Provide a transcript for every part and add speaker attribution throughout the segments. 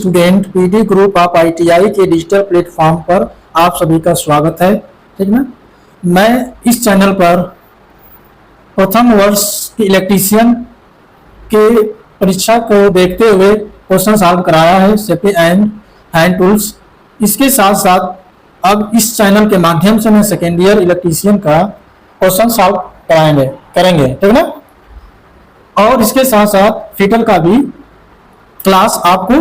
Speaker 1: Student, PD group of ITI के digital platform पर आप सभी का स्वागत है। ठीक ना। मैं इस चैनल पर प्रथम वर्ष के इलेक्ट्रीशियन के परीक्षा को देखते हुए क्वेश्चन सॉल्व कराया है सेफ्टी एंड हैंड टूल्स। इसके साथ साथ अब इस चैनल के माध्यम से मैं सेकेंड ईयर इलेक्ट्रीशियन का क्वेश्चन सॉल्व करेंगे। ठीक ना। और इसके साथ साथ फिटर का भी क्लास आपको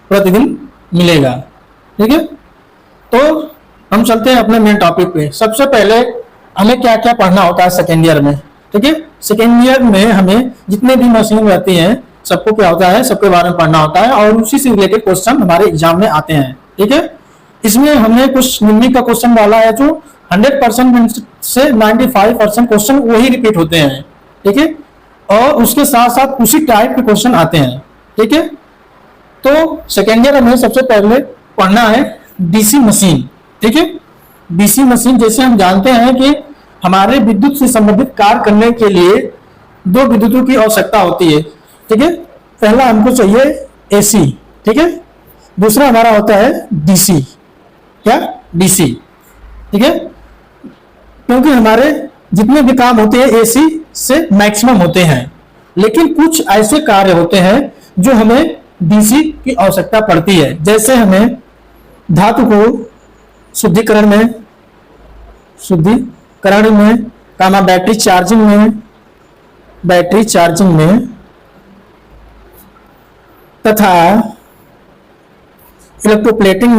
Speaker 1: प्रतिदिन मिलेगा। ठीक है। तो हम चलते हैं अपने मेन टॉपिक पे। सबसे पहले हमें क्या क्या पढ़ना होता है सेकेंड ईयर में। ठीक है। सेकेंड ईयर में हमें जितने भी मशीन रहती हैं सबको क्या होता है, सबके बारे में पढ़ना होता है और उसी से रिलेटेड क्वेश्चन हमारे एग्जाम में आते हैं। ठीक है। इसमें हमने कुछ निम्न का क्वेश्चन डाला है जो 100% से 95% क्वेश्चन वही रिपीट होते हैं। ठीक है। और उसके साथ साथ उसी टाइप के क्वेश्चन आते हैं। ठीक है। तो सेकेंड ईयर हमें सबसे पहले पढ़ना है डीसी मशीन। ठीक है। डीसी मशीन जैसे हम जानते हैं कि हमारे विद्युत से संबंधित कार्य करने के लिए दो विद्युतों की आवश्यकता होती है। ठीक है। पहला हमको चाहिए एसी। ठीक है। दूसरा हमारा होता है डीसी। क्या? डीसी। ठीक है। क्योंकि हमारे जितने भी काम होते हैं एसी से मैक्सिमम होते हैं, लेकिन कुछ ऐसे कार्य होते हैं जो हमें डीसी की आवश्यकता पड़ती है। जैसे हमें धातु को शुद्धिकरण में कामा बैटरी चार्जिंग में तथा इलेक्ट्रोप्लेटिंग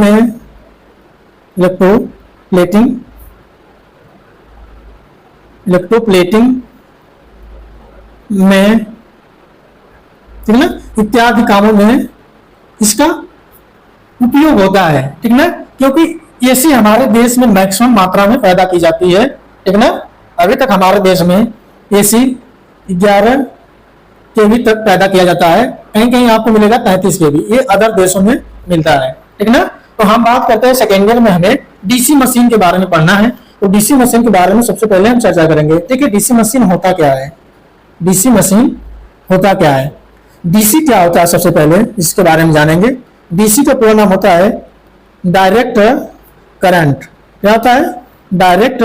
Speaker 1: में ठीक ना, इत्यादि कामों में इसका उपयोग होता है। ठीक ना। क्योंकि एसी हमारे देश में मैक्सिमम मात्रा में पैदा की जाती है। ठीक ना। अभी तक हमारे देश में एसी 11 केवी तक पैदा किया जाता है। कहीं कहीं आपको मिलेगा 33 केवी, ये अदर देशों में मिलता है। ठीक ना। तो हम बात करते हैं सेकेंड ईयर में हमें डीसी मशीन के बारे में पढ़ना है। तो डीसी मशीन के बारे में सबसे पहले हम चर्चा करेंगे। ठीक है। डीसी मशीन होता क्या है? डीसी मशीन होता क्या है? डीसी क्या होता है सबसे पहले इसके बारे में जानेंगे। डीसी का पूरा नाम होता है डायरेक्ट करंट। क्या होता है? Direct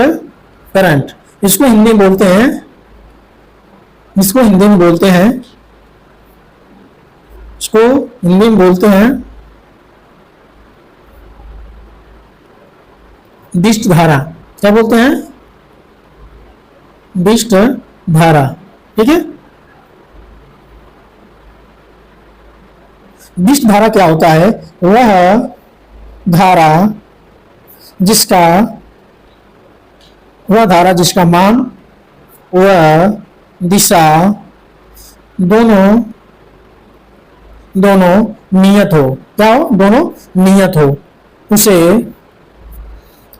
Speaker 1: current. इसको हिंदी में बोलते हैं विद्युत धारा। क्या बोलते हैं? विद्युत धारा। ठीक है। विद्युत धारा क्या होता है? वह धारा जिसका मान वह दिशा दोनों नियत हो। क्या हो? दोनों नियत हो, उसे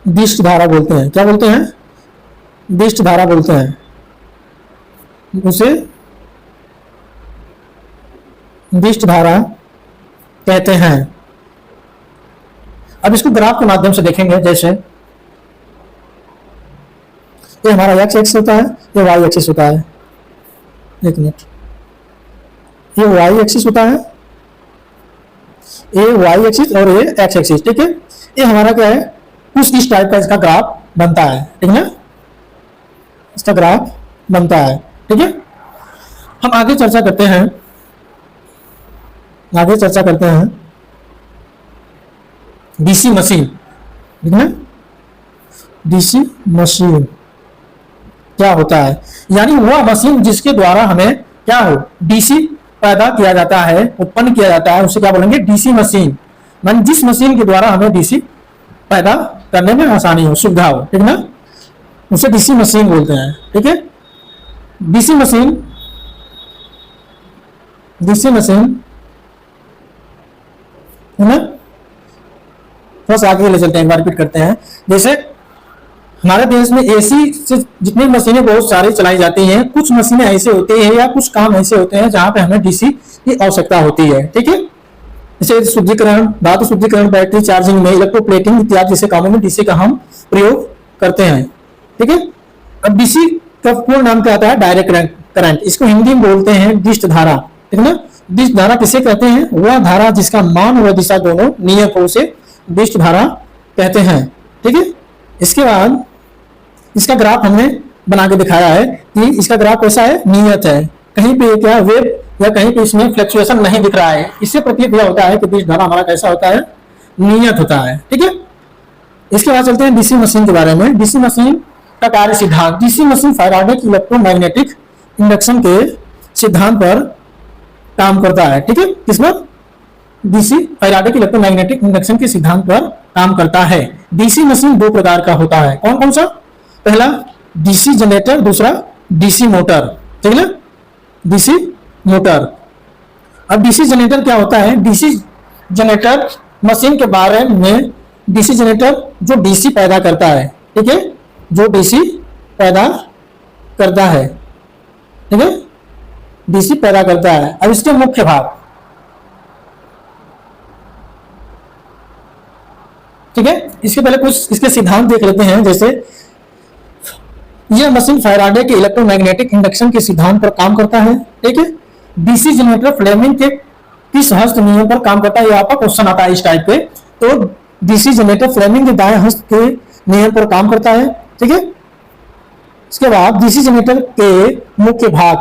Speaker 1: विद्युत धारा बोलते हैं। क्या बोलते हैं? विद्युत धारा बोलते हैं, उसे विद्युत धारा कहते हैं। अब इसको ग्राफ के माध्यम से देखेंगे। जैसे ये हमारा एक्स एक्सिस होता है, ये वाई एक्सिस होता है। एक मिनट, ये वाई एक्सिस होता है, ये वाई एक्सिस और ये एक्स एक्सिस। ठीक है। ये हमारा क्या है? कुछ इस टाइप का इसका ग्राफ बनता है। ठीक है। इसका ग्राफ बनता है। ठीक है। हम आगे चर्चा करते हैं डीसी मशीन। ठीक है। डीसी मशीन क्या होता है? यानी वह मशीन जिसके द्वारा हमें क्या हो, डीसी पैदा किया जाता है, उत्पन्न किया जाता है, उसे क्या बोलेंगे? DC machine. मान जिस मशीन के द्वारा हमें डीसी पैदा करने में आसानी हो, सुविधा हो। ठीक ना। उसे डीसी मशीन बोलते हैं। ठीक है। डीसी मशीन है ना। बस आगे ले चलते हैं, एक बार रिपीट करते हैं। जैसे हमारे देश में एसी से जितनी मशीनें बहुत सारी चलाई जाती हैं, कुछ मशीनें ऐसे होती हैं या कुछ काम ऐसे होते हैं जहां पे हमें डीसी की आवश्यकता होती है। ठीक है। जैसे शुद्धिकरण, धातु शुद्धिकरण, बैटरी चार्जिंग में, इलेक्ट्रोप्लेटिंग इत्यादि जैसे कामों में डीसी का हम प्रयोग करते हैं। ठीक है। अब डीसी का पूर्ण नाम क्या होता है? Direct current. इसको हिंदी में बोलते हैं विद्युत धारा। ठीक है ना। विद्युत धारा किसे कहते हैं? वह धारा जिसका मान व दिशा दोनों नियत हो उसे विद्युत धारा कहते हैं। ठीक है, इसके बाद इसका ग्राफ हमने बना के दिखाया है कि इसका ग्राफ कैसा है, नियत है, कहीं पे क्या वेव या कहीं पे इसमें फ्लक्चुएशन नहीं दिख रहा है। इससे प्रतीत यह होता है कि विद्युत धारा हमारा कैसा होता है, नियत होता है। ठीक है, इसके बाद चलते हैं डीसी मशीन के बारे में। डीसी मशीन का कार्य सिद्धांत। डीसी मशीन फैराडे की इलेक्ट्रोमैग्नेटिक इंडक्शन के सिद्धांत पर काम करता है। ठीक है, किस पर? डीसी फैराडे की इलेक्ट्रोमैग्नेटिक इंडक्शन के सिद्धांत पर काम करता है। डीसी मशीन दो प्रकार का होता है। कौन कौन सा? पहला डीसी जनरेटर, दूसरा डीसी मोटर। ठीक है ना, डीसी मोटर। अब डीसी जनरेटर क्या होता है? डीसी जनरेटर मशीन के बारे में, डीसी जनरेटर जो डीसी पैदा करता है। ठीक है, जो डीसी पैदा करता है। ठीक है, डीसी पैदा करता है। अब इसके मुख्य भाग, ठीक है, इसके पहले कुछ इसके सिद्धांत देख लेते हैं। जैसे यह मशीन फैराडे के इलेक्ट्रोमैग्नेटिक इंडक्शन के सिद्धांत पर काम करता है। ठीक है, डीसी जनरेटर फ्लेमिंग के किस हस्त नियम पर काम करता है? ये आपका क्वेश्चन आता है इस टाइप पे। तो डीसी जनरेटर फ्लेमिंग के दाएं हस्त के नियम पर काम करता है। ठीक है, इसके बाद डीसी जनरेटर के मुख्य भाग,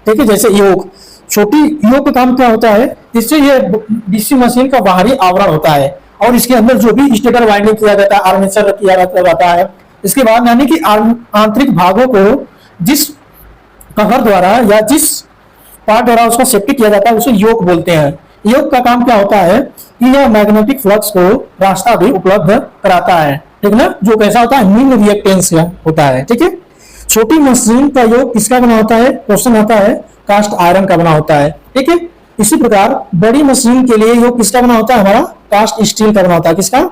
Speaker 1: ठीक है, जैसे योग, छोटी योग का काम क्या होता है? इससे ये डीसी मशीन का बाहरी आवरण होता है और इसके अंदर जो भी स्टेटर वाइंडिंग किया जाता है, आर्मेचर किया जाता है। इसके बाद यानी कि आंतरिक भागों को जिस कवर द्वारा या जिस पार्ट द्वारा उसका सेफ्टी किया जाता है उसे योग बोलते हैं। योग का काम क्या होता है कि यह मैग्नेटिक फ्लक्स को रास्ता भी उपलब्ध कराता है। ठीक है ना, जो कैसा होता है, निम्न रिएक्टेंस होता है। ठीक है, छोटी मशीन का योग किसका बना होता है? क्वेश्चन आता है, कास्ट आयरन का बना होता है। ठीक है, इसी प्रकार बड़ी मशीन के लिए योग किसका बना होता है? हमारा कास्ट स्टील का बना होता है। किसका?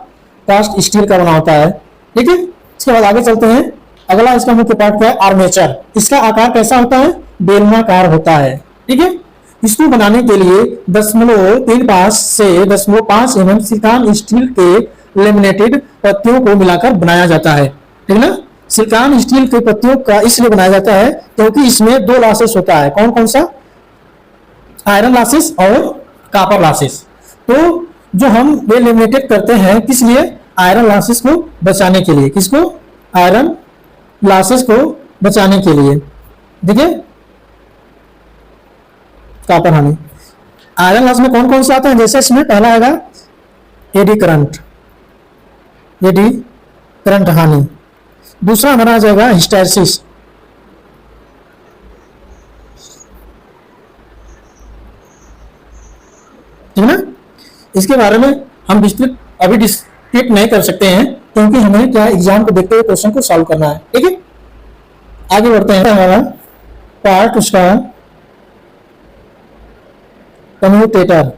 Speaker 1: कास्ट स्टील का बना होता है। ठीक है, इसके बाद आगे चलते हैं। अगला इसका मुख्य पार्ट क्या है? आर्मेचर। इसका आकार कैसा होता है? बेलनाकार होता है। ठीक है, इसको बनाने के लिए 0.35 से 0.5 mm सिलिकॉन स्टील के लेमिनेटेड पत्तियों को मिलाकर बनाया जाता है। ठीक है ना, सिलिकॉन स्टील के पत्तियों का इसलिए बनाया जाता है क्योंकि इसमें दो लॉसेस होता है। कौन कौन सा? आयरन लॉसेस और कॉपर लॉसेस। तो जो हम ये लेमिनेटेड करते हैं किस लिए? आयरन लॉसेस को बचाने के लिए। किसको? आयरन लॉसेस को बचाने के लिए। देखिए, कॉपर हानि। आयरन लॉस में कौन कौन से आते हैं? जैसे इसमें पहला आएगा एडी करंट, एडी करंट हानि। दूसरा हमारा आ जाएगा हिस्टैरिसीस। ठीक है ना, इसके बारे में हम विस्तृत अभी डिस्कस नहीं कर सकते हैं क्योंकि हमें क्या एग्जाम को देखते हुए क्वेश्चन को सॉल्व करना है। ठीक है, आगे बढ़ते हैं। हमारा पार्ट उसका कम्यूटेटर।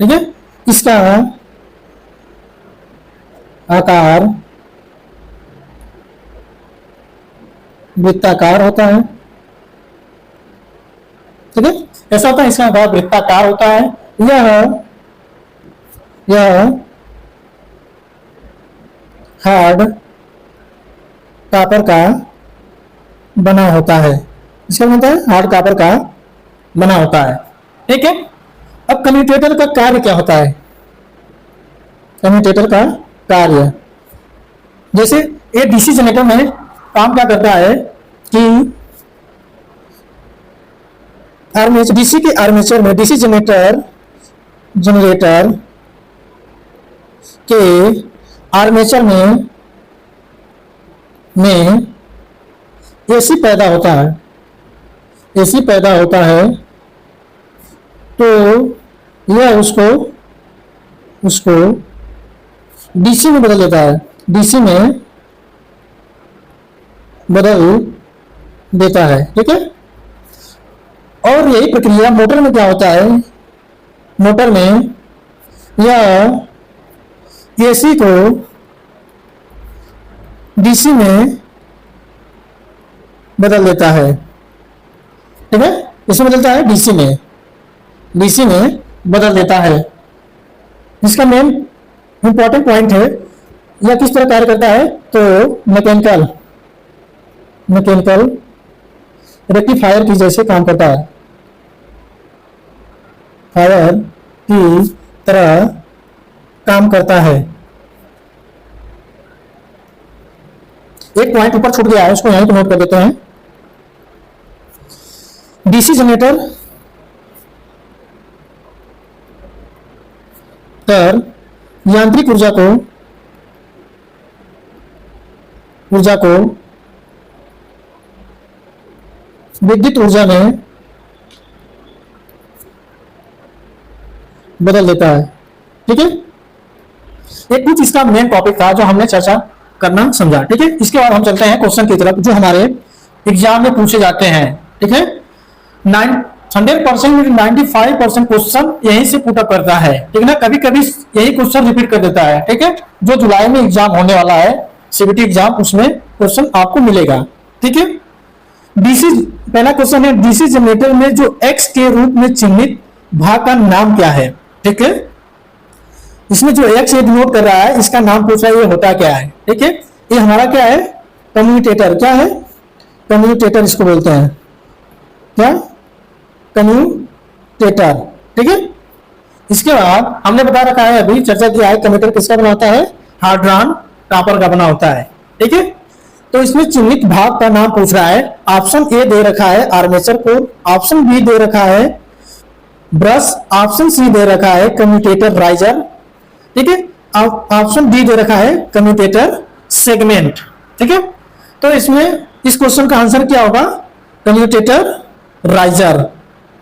Speaker 1: ठीक है, इसका आकार वृत्ताकार होता है। ठीक है, ऐसा होता है, इसका आकार वृत्ताकार होता है। यह हार्ड कॉपर का बना होता है। इसका मतलब है हार्ड कॉपर का बना होता है। ठीक है, अब कम्यूटेटर का कार्य क्या होता है? कम्यूटेटर का कार्य, जैसे ये डीसी जनरेटर में काम क्या करता है कि आर्मेचर, डीसी के आर्मेचर में, डीसी जनरेटर के आर्मेचर में एसी पैदा होता है। एसी पैदा होता है तो यह उसको डीसी में बदल देता है। डीसी में बदल देता है। ठीक है, और यही प्रक्रिया मोटर में क्या होता है? मोटर में यह एसी को डीसी में बदल देता है। ठीक है, इसमें बदलता है डीसी में बदल देता है। इसका मेन इंपॉर्टेंट पॉइंट है यह किस तरह कार्य करता है? तो मैकेनिकल रेक्टिफायर की जैसे काम करता है। फायर की तरह काम करता है। एक पॉइंट ऊपर छूट गया है, उसको यहीं पे नोट कर देते हैं। डीसी जनरेटर पर यांत्रिक ऊर्जा को विद्युत ऊर्जा में बदल देता है। ठीक है, ये कुछ इसका मेन टॉपिक था जो हमने चर्चा करना समझा। ठीक है, इसके बाद हम चलते हैं क्वेश्चन की तरफ जो हमारे एग्जाम में पूछे जाते हैं। ठीक है, 100% में 95% क्वेश्चन यहीं से पुट अप करता है। ठीक है ना, कभी कभी यही क्वेश्चन रिपीट कर देता है। ठीक है, जो जुलाई में एग्जाम होने वाला है सीबीटी एग्जाम, उसमें क्वेश्चन आपको मिलेगा। ठीक है, डीसी पहला क्वेश्चन है, डीसी जनरेटर में जो एक्स के रूप में चिन्हित भाग का नाम क्या है। ठीक है, इसमें जो एक्स डिनोट कर रहा है इसका नाम पूछा, ये होता क्या है। ठीक है, ये हमारा क्या है, कम्यूटेटर। क्या है, कम्यूटेटर इसको बोलते हैं। क्या, कम्यूटेटर। ठीक है, इसके बाद हमने बता रखा है, अभी चर्चा किया है, कम्यूटेटर किसका बना होता है, हार्ड्रॉन कॉपर का बना होता है। ठीक है, तो इसमें चिन्हित भाग का नाम पूछ रहा है। ऑप्शन ए दे रखा है आर्मेचर कोर, ऑप्शन बी दे रखा है ब्रश, ऑप्शन सी दे रखा है कम्यूटेटर राइजर। ठीक है, ऑप्शन डी दे रखा है कम्यूटेटर सेगमेंट। ठीक है, तो इसमें इस क्वेश्चन का आंसर क्या होगा, कम्यूटेटर राइजर।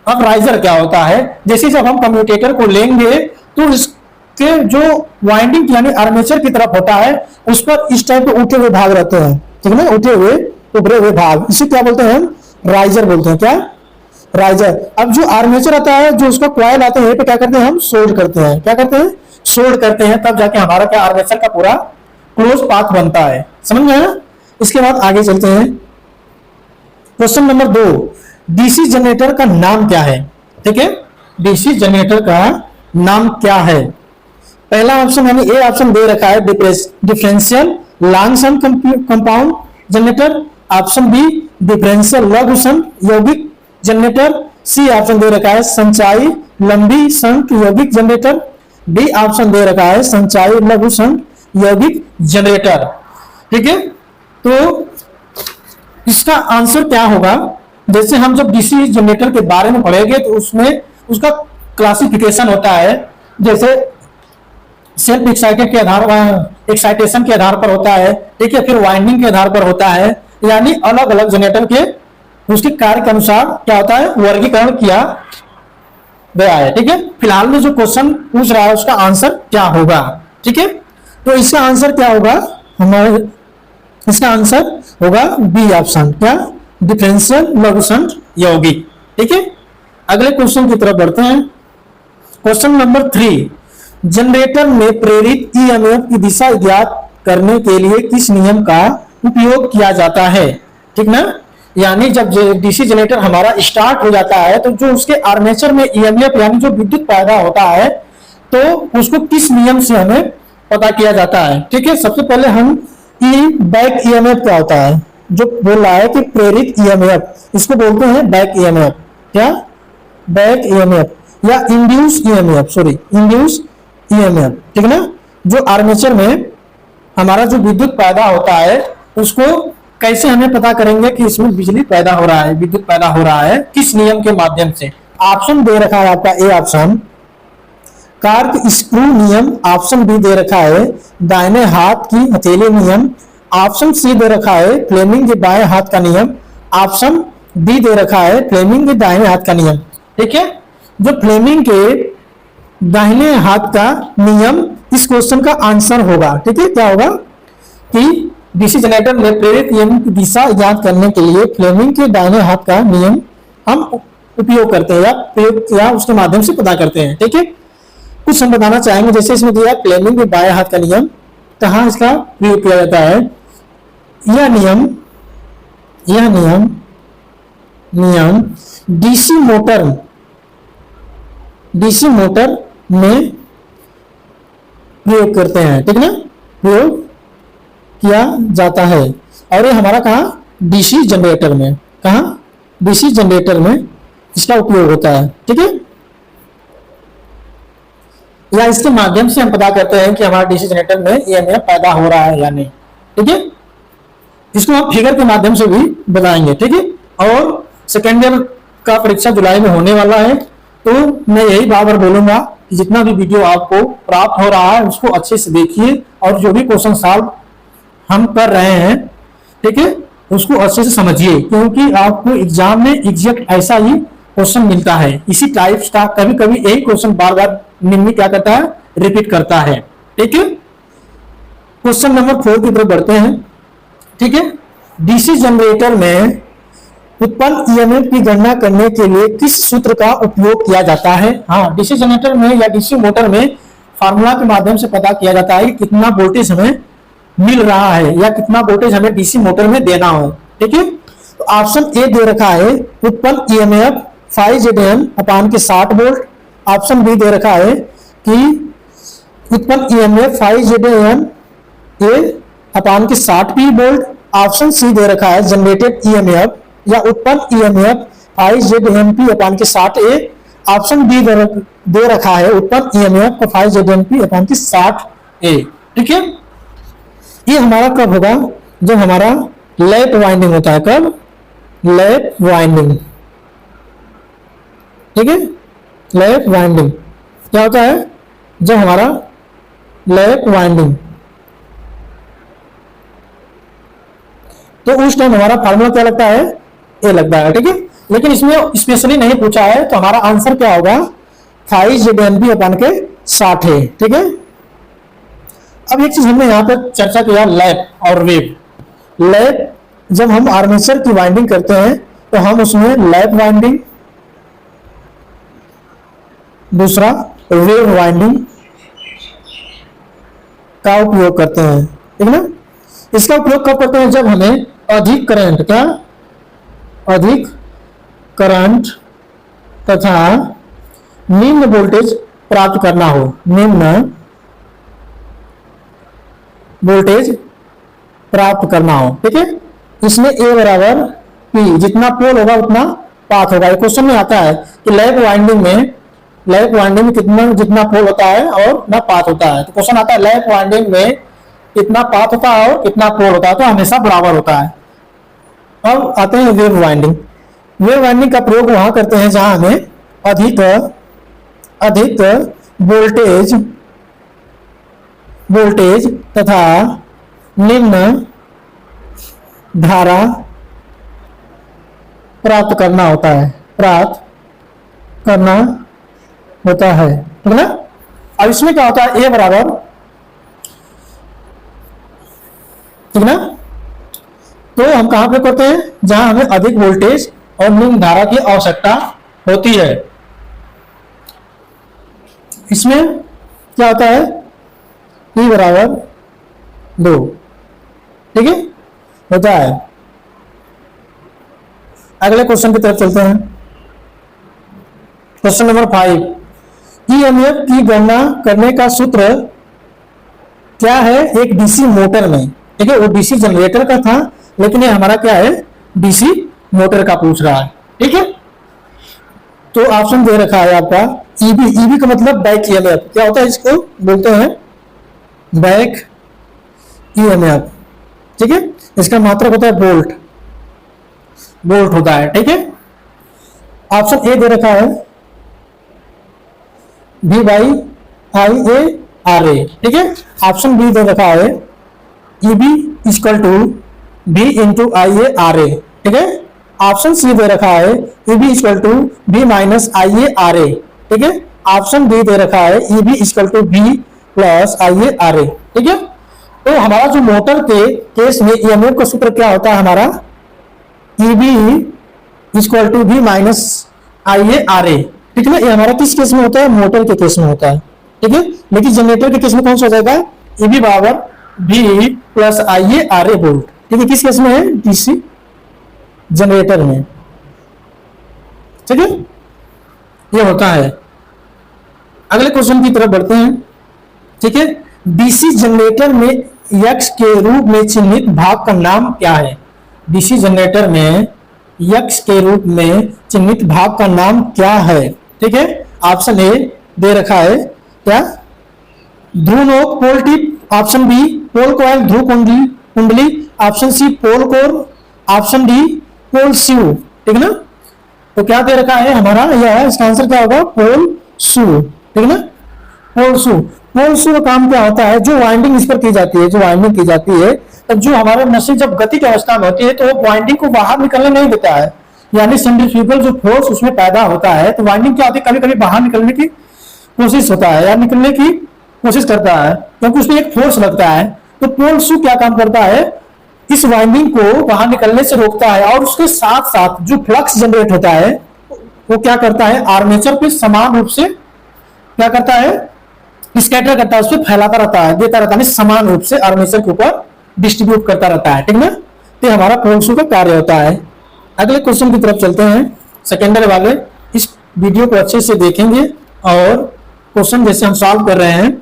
Speaker 1: अब राइजर क्या होता है, जैसे जब हम कम्यूटेटर को लेंगे तो इसके जो वाइंडिंग यानी आर्मेचर की तरफ होता है उस पर इस टाइप के उठे हुए भाग रहते हैं। ठीक है ना, उठे हुए उभरे हुए भाग, इसे क्या बोलते हैं हम, राइजर बोलते हैं। क्या, राइजर। अब जो आर्मेचर आता है, जो उसका कॉइल आता है, पे क्या करते हैं हम, सोल्ड करते हैं। क्या करते हैं, सोल्ड करते हैं, तब जाके हमारा क्या आर्मेचर का पूरा क्लोज पाथ बनता है। समझ गए ना। इसके बाद आगे चलते हैं, क्वेश्चन नंबर 2, डीसी जनरेटर का नाम क्या है। ठीक है, डीसी जनरेटर का नाम क्या है। पहला ऑप्शन यानी ए ऑप्शन दे रखा है differential long shunt compound generator, option B differential लघु शन यौगिक जनरेटर, सी ऑप्शन दे रखा है संचाई लंबी शंट यौगिक जनरेटर, डी ऑप्शन दे रखा है संचाई लघु शंट यौगिक जनरेटर। ठीक है, तो इसका आंसर क्या होगा, जैसे हम जब डीसी जनरेटर के बारे में पढ़ेंगे तो उसमें उसका क्लासिफिकेशन होता है, जैसे सेल्फ एक्साइटेड के आधार पर, एक्साइटेशन के आधार पर होता है। ठीक है, फिर वाइंडिंग के आधार पर होता है, यानी अलग अलग जनरेटर के उसके कार्य के अनुसार क्या होता है, वर्गीकरण किया गया है। ठीक है, फिलहाल में जो क्वेश्चन पूछ रहा है उसका आंसर क्या होगा। ठीक है, तो इसका आंसर क्या होगा, हमारे इसका आंसर होगा बी ऑप्शन। क्या, डिफरेंशियल लघु शंट यौगिक। ठीक है, अगले क्वेश्चन की तरफ बढ़ते हैं। क्वेश्चन नंबर 3, जनरेटर में प्रेरित ईएमएफ की दिशा ज्ञात करने के लिए किस नियम का उपयोग किया जाता है। ठीक ना, यानी जब डीसी जनरेटर हमारा स्टार्ट हो जाता है तो जो उसके आर्मेचर में ईएमएफ यानी जो विद्युत पैदा होता है तो उसको किस नियम से हमें पता किया जाता है। ठीक है, सबसे पहले हम बैक ईएमएफ क्या होता है, जो बोल रहा है कि प्रेरित ईएमएफ, इसको बोलते हैं बैक ईएमएफ। क्या, बैक ईएमएफ या induce EMF, sorry induce EMF. ठीक है ना, जो आर्मेचर में हमारा जो विद्युत पैदा होता है उसको कैसे हमें पता करेंगे कि इसमें बिजली पैदा हो रहा है, विद्युत पैदा हो रहा है, किस नियम के माध्यम से। ऑप्शन दे रखा है आपका ए ऑप्शन कार्क स्क्रू नियम, ऑप्शन बी दे रखा है दाहिने हाथ की हथेली नियम, ऑप्शन सी दे रखा है फ्लेमिंग के बाएं हाथ का नियम, ऑप्शन डी दे रखा है फ्लेमिंग के दाहिने हाथ का नियम। ठीक है, जो फ्लेमिंग के दाहिने हाथ का नियम इस क्वेश्चन का आंसर होगा। ठीक है, क्या होगा कि डीसी जनरेटर में प्रेरित ईएमएफ की दिशा ज्ञात करने के लिए फ्लेमिंग के दाहिने हाथ का नियम हम उपयोग करते हैं या प्रयोग या उसके माध्यम से पता करते हैं। ठीक है, कुछ हम बताना चाहेंगे, जैसे इसमें दिया फ्लेमिंग के बाएं हाथ का नियम, कहाँ इसका प्रयोग किया जाता है। यह नियम डीसी मोटर में प्रयोग करते हैं। ठीक ना, प्रयोग किया जाता है, और ये हमारा कहाँ, डीसी जनरेटर में, कहाँ, डीसी जनरेटर में इसका उपयोग होता है। ठीक है, या इसके माध्यम से हम पता करते हैं कि हमारा डीसी जनरेटर में ईएमएफ पैदा हो रहा है या नहीं। ठीक है, इसको हम फिगर के माध्यम से भी बताएंगे। ठीक है, और सेकेंड ईयर का परीक्षा जुलाई में होने वाला है, तो मैं यही बार बार बोलूंगा कि जितना भी वीडियो आपको प्राप्त हो रहा है उसको अच्छे से देखिए, और जो भी क्वेश्चन सॉल्व हम कर रहे हैं, ठीक है, उसको अच्छे से समझिए, क्योंकि आपको एग्जाम में एग्जैक्ट ऐसा ही क्वेश्चन मिलता है। इसी टाइप्स का कभी कभी एक क्वेश्चन बार बार निम्न क्या करता है, रिपीट करता है। ठीक है, क्वेश्चन नंबर 4 की तरफ बढ़ते हैं। ठीक है, डीसी जनरेटर में उत्पन्न ईएमएफ की गणना करने के लिए किस सूत्र का उपयोग किया जाता है? हाँ, डीसी जनरेटर में या डीसी मोटर में फार्मूला के माध्यम से पता किया जाता है कि कितना वोल्टेज हमें मिल रहा है या कितना वोल्टेज हमें डीसी मोटर में देना हो। ठीक है, तो ऑप्शन ए दे रखा है उत्पन्न ईएमएफ 5 अपान के 60 वोल्ट। ऑप्शन बी दे रखा है कि उत्पन्न ईएमएफ 5 ए अपान के 60 पी वोल्ट। ऑप्शन सी दे रखा है जनरेटेड ईएमएफ या उत्पन्न ईएमएफ 5 अपान के 60 ए। ऑप्शन बी दे रखा है उत्पन्न ईएमएफ को 5 अपान के 60 ए। ठीक है, ये हमारा कब होगा? जब हमारा लैप वाइंडिंग होता है। कब? Lap winding. ठीक है, लैप वाइंडिंग क्या होता है? जब हमारा लैप वाइंडिंग, तो उस टाइम हमारा फार्मूला क्या लगता है? ए लगता है। ठीक है, लेकिन इसमें स्पेशली नहीं पूछा है, तो हमारा आंसर क्या होगा? 5 अपान के 60 है। ठीक है, अब एक चीज हमने यहां पर चर्चा किया, लैप और वेव। लैप जब हम आर्मेचर की वाइंडिंग करते हैं तो हम उसमें लैप वाइंडिंग, दूसरा वेव वाइंडिंग का उपयोग करते हैं। ठीक है ना, इसका उपयोग कब करते हैं? जब हमें अधिक करंट, क्या अधिक करंट तथा निम्न वोल्टेज प्राप्त करना हो। निम्न वोल्टेज प्राप्त करना हो। ठीक है, इसमें ए बराबर पी, जितना पोल होगा उतना पाथ होगा। क्वेश्चन में आता है कि लैप वाइंडिंग में कितना जितना पोल होता है और कितना पाथ होता है। तो क्वेश्चन आता है लैप वाइंडिंग में कितना पाथ होता है और कितना पोल होता है, तो हमेशा बराबर होता है। अब आते हैं वेव वाइंडिंग। वेव वाइंडिंग का प्रयोग वहां करते हैं जहां हमें अधिक वोल्टेज तथा निम्न धारा प्राप्त करना होता है। ठीक है ना। अब इसमें क्या होता है? ए बराबर, ठीक ना, तो हम कहां पे करते हैं? जहां हमें अधिक वोल्टेज और निम्न धारा की आवश्यकता होती है। इसमें क्या होता है? E बराबर 2। ठीक है, होता है। अगले क्वेश्चन की तरफ चलते हैं। क्वेश्चन नंबर 5, ईएमएफ की गणना करने का सूत्र क्या है एक डीसी मोटर में? ठीक है, वो डीसी जनरेटर का था, लेकिन ये हमारा क्या है? डीसी मोटर का पूछ रहा है। ठीक है, तो ऑप्शन दे रखा है आपका ईबी का मतलब बैक ईएमएफ। क्या होता है? इसको बोलते हैं बैक ईएमएफ। ठीक है, इसका मात्रक होता है वोल्ट होता है। ठीक है, ऑप्शन ए दे रखा है V by I A R A. ठीक है, ऑप्शन बी दे रखा है EB equal to V into I A R A. ठीक है, ऑप्शन सी दे रखा है EB equal to V minus I A R A. ठीक है, ऑप्शन डी दे रखा है EB equal to V plus I A R A. ठीक है, तो हमारा जो मोटर के केस में ईएमएफ का सूत्र क्या होता है? हमारा EB equal to V minus I A R A. ठीक है ना, ये हमारा किस केस में होता है? मोटर के केस में होता है। ठीक है, लेकिन जनरेटर के केस में कौन सा हो जाएगा? ईबी बराबर V plus I A R A volt. ठीक है, किस केस में है? डीसी जनरेटर में। ठीक है, ये होता है। अगले क्वेश्चन की तरफ बढ़ते हैं। ठीक है, डीसी जनरेटर में यक्स के रूप में चिन्हित भाग का नाम क्या है? डीसी जनरेटर में यक्स के रूप में चिन्हित भाग का नाम क्या है? ठीक है, ऑप्शन ए दे रखा है क्या, ध्रुव नोक, पोल टिप, ऑप्शन बी पोल कॉइल, ध्रुव कुंडली कुंडली, ऑप्शन सी पोल कोर, ऑप्शन डी पोल शू। ठीक ना, तो क्या दे रखा है हमारा, यह इसका आंसर क्या होगा, पोल शू। ठीक ना, पोल शू। पोल शू का काम क्या होता है, जो वाइंडिंग इस पर की जाती है, जो वाइंडिंग की जाती है, तब जो हमारे मशीन जब गति की अवस्था में होती है तो वो वाइंडिंग को बाहर निकलने नहीं देता है, यानी सेंट्रीफ्यूगल जो फोर्स उसमें पैदा होता है, तो वाइंडिंग क्या होती है, कभी कभी बाहर निकलने की कोशिश होता है या निकलने की कोशिश करता है, क्योंकि उसमें एक फोर्स लगता है। तो पोल शू क्या काम करता है, इस वाइंडिंग को बाहर निकलने से रोकता है, और उसके साथ साथ जो फ्लक्स जनरेट होता है वो क्या करता है, आर्मेचर पे समान रूप से क्या करता है, स्कैटर करता है, उसको फैलाता रहता है, देता रहता है, समान रूप से आर्मेचर के ऊपर डिस्ट्रीब्यूट करता रहता है। ठीक ना, तो हमारा पोल शू का कार्य होता है। अगले क्वेश्चन की तरफ चलते हैं, सेकेंडरी वाले। इस वीडियो को अच्छे से देखेंगे और क्वेश्चन जैसे हम सॉल्व कर रहे हैं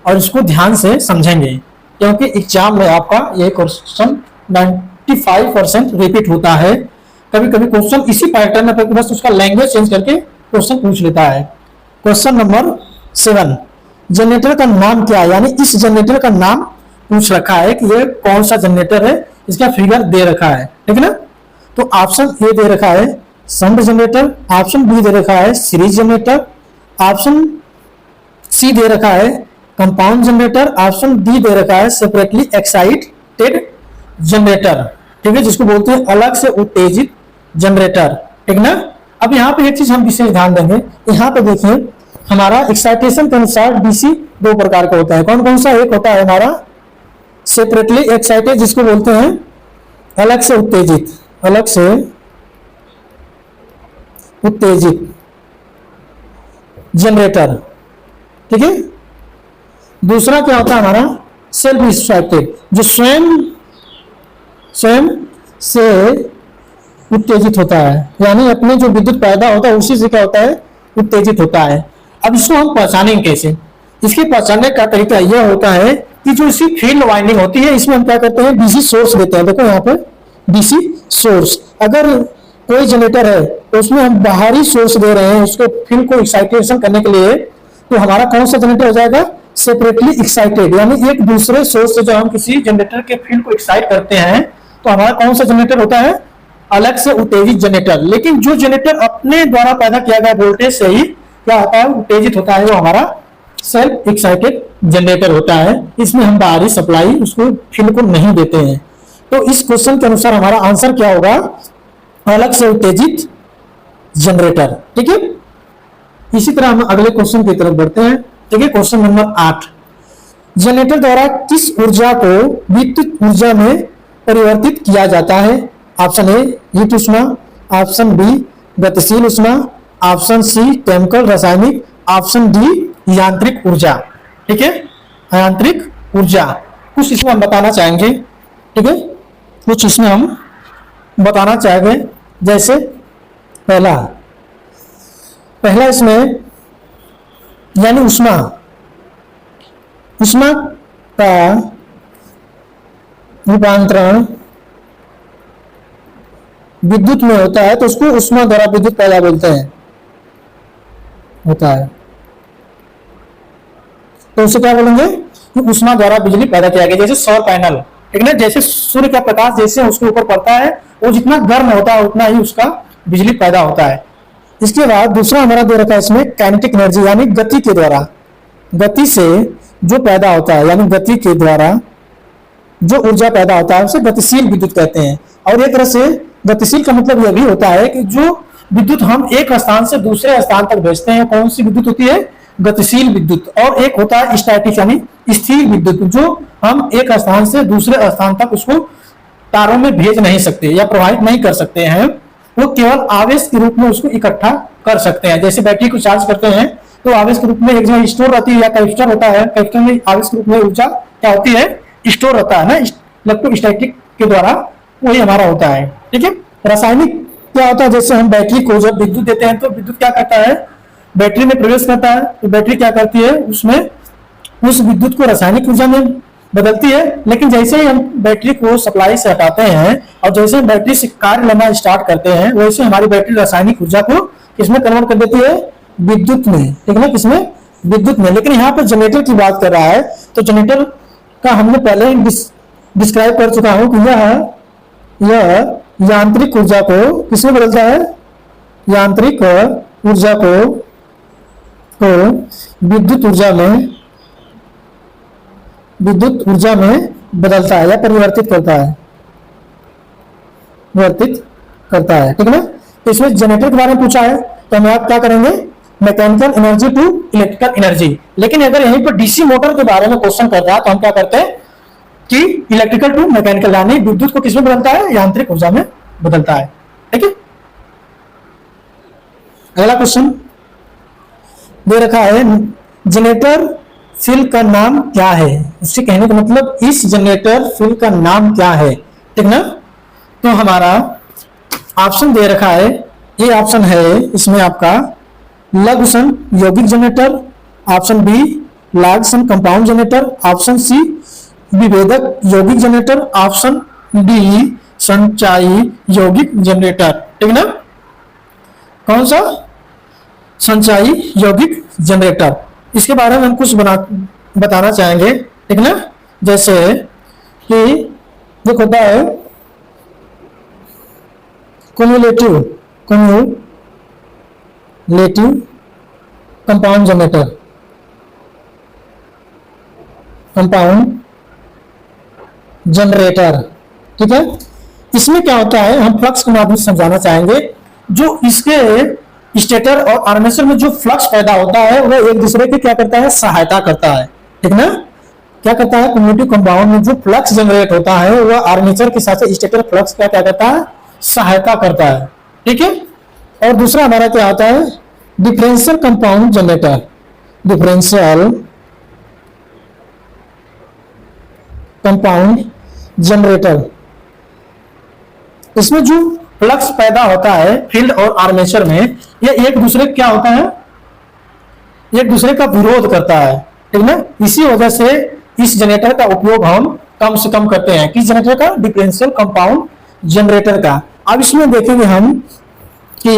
Speaker 1: और इसको ध्यान से समझेंगे, क्योंकि एग्जाम में आपका ये क्वेश्चन 95% रिपीट होता है। कभी कभी क्वेश्चन इसी पैटर्न में बस उसका लैंग्वेज चेंज करके क्वेश्चन पूछ लेता है। क्वेश्चन नंबर 7, जनरेटर का नाम क्या है, यानी इस जनरेटर का नाम पूछ रखा है कि ये कौन सा जनरेटर है, इसका फिगर दे रखा है। ठीक है ना, तो ऑप्शन ए दे रखा है शंट जनरेटर, ऑप्शन बी दे रखा है सीरीज जनरेटर, ऑप्शन सी दे रखा है कंपाउंड जनरेटर, ऑप्शन डी दे रखा है सेपरेटली एक्साइटेड जनरेटर। ठीक है, जिसको बोलते हैं अलग से उत्तेजित जनरेटर। ठीक ना, अब यहाँ पे एक चीज हम विशेष ध्यान देंगे, यहाँ पे देखिए हमारा एक्साइटेशन के अनुसार डीसी दो प्रकार का होता है। कौन कौन सा, एक होता है हमारा सेपरेटली एक्साइटेड, जिसको बोलते हैं अलग से उत्तेजित, अलग से उत्तेजित जनरेटर। ठीक है, दूसरा क्या होता है हमारा सेल्फ एक्साइटेड, जो स्वयं से उत्तेजित होता है, यानी अपने जो विद्युत पैदा होता है उसी से क्या होता है, उत्तेजित होता है। अब इसको हम पहचानेंगे कैसे, इसके पहचानने का तरीका यह होता है कि जो इसकी फील्ड वाइंडिंग होती है, इसमें हम क्या करते हैं, डीसी सोर्स देते हैं। देखो यहाँ पे डीसी सोर्स, अगर कोई जनरेटर है तो उसमें हम बाहरी सोर्स दे रहे हैं उसको फील्ड को एक्साइटेशन करने के लिए, तो हमारा कौन सा जनरेटर हो जाएगा, सेपरेटली एक्साइटेड, यानी एक दूसरे सोर्स से जब हम किसी जनरेटर के फील्ड को एक्साइट करते हैं तो हमारा कौन सा जनरेटर होता है, अलग से उत्तेजित जनरेटर। लेकिन जो जनरेटर अपने द्वारा पैदा किया गया वोल्टेज से ही क्या होता है, उत्तेजित होता है, वो हमारा सेल्फ एक्साइटेड जनरेटर होता है। इसमें हम बाहरी सप्लाई उसको फील्ड को नहीं देते हैं। तो इस क्वेश्चन के अनुसार हमारा आंसर क्या होगा, अलग से उत्तेजित जनरेटर। ठीक है, इसी तरह हम अगले क्वेश्चन की तरफ बढ़ते हैं। ठीक है, क्वेश्चन नंबर 8, जनरेटर द्वारा किस ऊर्जा को विद्युत ऊर्जा में परिवर्तित किया जाता है। ऑप्शन ए हीट उष्मा, ऑप्शन बी गतिशील उष्मा, ऑप्शन सी केमिकल रासायनिक, ऑप्शन डी यांत्रिक ऊर्जा। ठीक है, यांत्रिक ऊर्जा कुछ इसमें हम बताना चाहेंगे। ठीक है, कुछ इसमें हम बताना चाहेंगे, जैसे पहला इसमें यानी उष्मा का रूपांतरण विद्युत में होता है तो उसको उष्मा द्वारा विद्युत पैदा बोलते हैं, होता है, तो उसे क्या बोलेंगे कि उष्मा द्वारा बिजली पैदा किया गया। जैसे सौर पैनल, ठीक है, जैसे सूर्य का प्रकाश जैसे उसके ऊपर पड़ता है वो जितना गर्म होता है उतना ही उसका बिजली पैदा होता है। इसके बाद दूसरा हमारा दे रखा है इसमें काइनेटिक एनर्जी, यानी गति के द्वारा, गति से जो पैदा होता है, यानी गति के द्वारा जो ऊर्जा पैदा होता है उसे गतिशील विद्युत कहते हैं। और एक तरह से गतिशील का मतलब यह भी होता है कि जो विद्युत हम एक स्थान से दूसरे स्थान तक भेजते हैं, कौन सी विद्युत होती है, गतिशील विद्युत। और एक होता है स्टैटिक यानी स्थिर विद्युत, जो हम एक स्थान से दूसरे स्थान तक उसको तारों में भेज नहीं सकते या प्रवाहित नहीं कर सकते हैं, वो केवल आवेश के रूप में उसको इकट्ठा कर सकते हैं। जैसे बैटरी को चार्ज करते हैं तो आवेश के रूप में एक जगह स्टोर रहती है, या कैपेसिटर होता है, कैपेसिटर में आवेश के रूप में ऊर्जा क्या होती है, स्टोर रहता है ना, इलेक्ट्रोस्टैटिक के द्वारा, वही हमारा होता है। ठीक है, रासायनिक क्या होता है, जैसे हम बैटरी को जब विद्युत देते हैं तो विद्युत क्या करता है, बैटरी में प्रवेश करता है, तो बैटरी क्या करती है, उसमें उस विद्युत को रासायनिक ऊर्जा में बदलती है। लेकिन जैसे ही हम बैटरी को सप्लाई से हटाते हैं और जैसे हम बैटरी से कार्य लेना स्टार्ट करते हैं, वैसे हमारी बैटरी रासायनिक ऊर्जा को किसमें कन्वर्ट कर देती है, विद्युत में। ठीक है, किसमें, विद्युत में। लेकिन यहाँ पर जनरेटर की बात कर रहा है, तो जनरेटर का हमने पहले ही डिस्क्राइब कर चुका हूं कि यह यांत्रिक ऊर्जा को किसमें बदलता है, यांत्रिक ऊर्जा को विद्युत ऊर्जा में बदलता है या परिवर्तित करता है, ठीक है ना। तो इसमें जनरेटर के बारे में पूछा है, तो हम आप क्या करेंगे, mechanical energy to electrical energy. लेकिन अगर यहीं पर डीसी मोटर के बारे में क्वेश्चन करता है तो हम क्या करते हैं कि इलेक्ट्रिकल टू मैकेनिकल, यानी विद्युत को किसमें बदलता है, यांत्रिक ऊर्जा में बदलता है, ठीक है। अगला क्वेश्चन दे रखा है, जनरेटर फिल का नाम क्या है। उससे कहने का मतलब इस जनरेटर फिल का नाम क्या है, ठीक ना। तो हमारा ऑप्शन दे रखा है, ये ऑप्शन है इसमें आपका लघु सन यौगिक जनरेटर, option B large shunt compound generator, option C विभेदक यौगिक जनरेटर, ऑप्शन डी संचायी यौगिक जनरेटर, ठीक ना। कौन सा, संचायी यौगिक जनरेटर। इसके बारे में हम कुछ बताना चाहेंगे, ठीक ना। जैसे कि जो होता है क्युमुलेटिव कंपाउंड जनरेटर, ठीक है। इसमें क्या होता है, हम फ्लक्स के माध्यम से समझाना चाहेंगे। जो इसके स्टेटर और आर्मेचर में जो फ्लक्स पैदा होता है वो एक दूसरे की क्या करता है, सहायता करता है, ठीक ना। क्या करता है, क्युमुलेटिव कंपाउंड में जो फ्लक्स जनरेट होता है वह आर्मेचर के साथ स्टेटर फ्लक्स का क्या करता है, सहायता करता है, ठीक है। और दूसरा हमारा क्या होता है, differential compound generator, differential compound generator. इसमें जो फ्लक्स पैदा होता है फील्ड और आर्मेचर में, यह एक दूसरे क्या होता है, एक दूसरे का विरोध करता है, ठीक ना। इसी वजह से इस जनरेटर का उपयोग हम कम से कम करते हैं, किस जनरेटर का, डिफरेंशियल कंपाउंड जनरेटर का। अब इसमें देखेंगे हम कि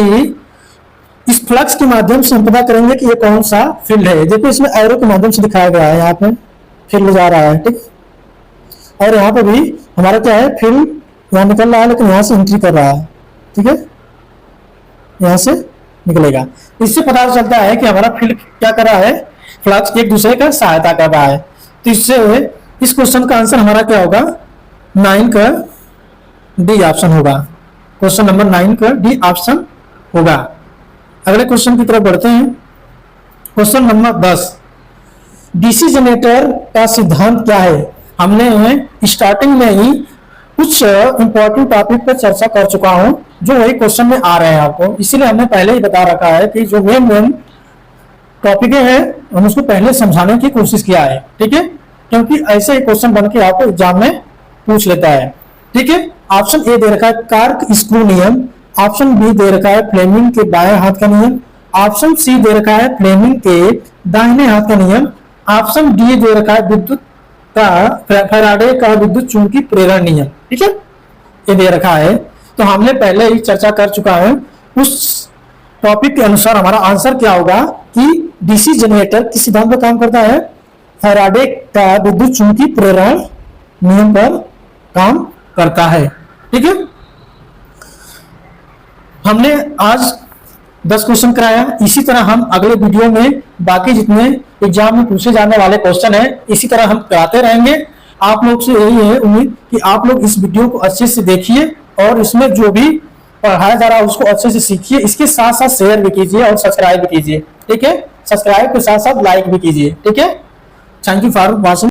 Speaker 1: इस फ्लक्स के माध्यम से हम पता करेंगे कि ये कौन सा फील्ड है। देखो इसमें एरो के माध्यम से दिखाया गया है, यहाँ पे फील्ड जा रहा है, ठीक। और यहाँ पे भी हमारा क्या है, फील्ड यहाँ निकल रहा है लेकिन यहाँ से एंट्री कर रहा है, ठीक है, यहाँ से निकलेगा। इससे पता चलता है कि हमारा फील्ड क्या कर रहा है, फ्लक्स एक दूसरे का सहायता कर रहा है। तो इससे इस क्वेश्चन का आंसर हमारा क्या होगा, 9 का डी ऑप्शन होगा। क्वेश्चन नंबर 9 का डी ऑप्शन होगा। अगले क्वेश्चन की तरफ बढ़ते हैं। क्वेश्चन नंबर 10, डीसी जनरेटर का सिद्धांत क्या है। हमने स्टार्टिंग में ही कुछ इंपॉर्टेंट टॉपिक पर चर्चा कर चुका हूं जो वही क्वेश्चन में आ रहे हैं आपको, इसीलिए हमने पहले ही बता रखा है कि जो मेन टॉपिक है हम उसको पहले समझाने की कोशिश किया है, ठीक है, क्योंकि ऐसे ही क्वेश्चन बन के आपको एग्जाम में पूछ लेता है, ठीक है। ऑप्शन ए दे रखा है कार्क स्क्रू नियम, ऑप्शन बी दे रखा है फ्लेमिंग के बाएं हाथ का नियम, ऑप्शन सी दे रखा है फ्लेमिंग के दाहिने हाथ का नियम, ऑप्शन डी दे रखा है विद्युत का फैराडे का विद्युत चुंबकीय प्रेरण नियम, ठीक है, ये दे रखा है। तो हमने पहले ही चर्चा कर चुका है, उस टॉपिक के अनुसार हमारा आंसर क्या होगा कि डीसी जनरेटर किस सिद्धांत पर काम करता है, फैराडे का विद्युत चुंबकीय प्रेरण नियम पर काम करता है, ठीक है। हमने आज 10 क्वेश्चन कराया। इसी तरह हम अगले वीडियो में बाकी जितने एग्जाम में पूछे जाने वाले क्वेश्चन हैं इसी तरह हम कराते रहेंगे। आप लोग से यही है उम्मीद कि आप लोग इस वीडियो को अच्छे से देखिए और इसमें जो भी पढ़ाया जा रहा है उसको अच्छे से सीखिए। इसके साथ साथ शेयर भी कीजिए और सब्सक्राइब भी कीजिए, ठीक है। सब्सक्राइब के साथ साथ लाइक भी कीजिए, ठीक है। Thank you for watching.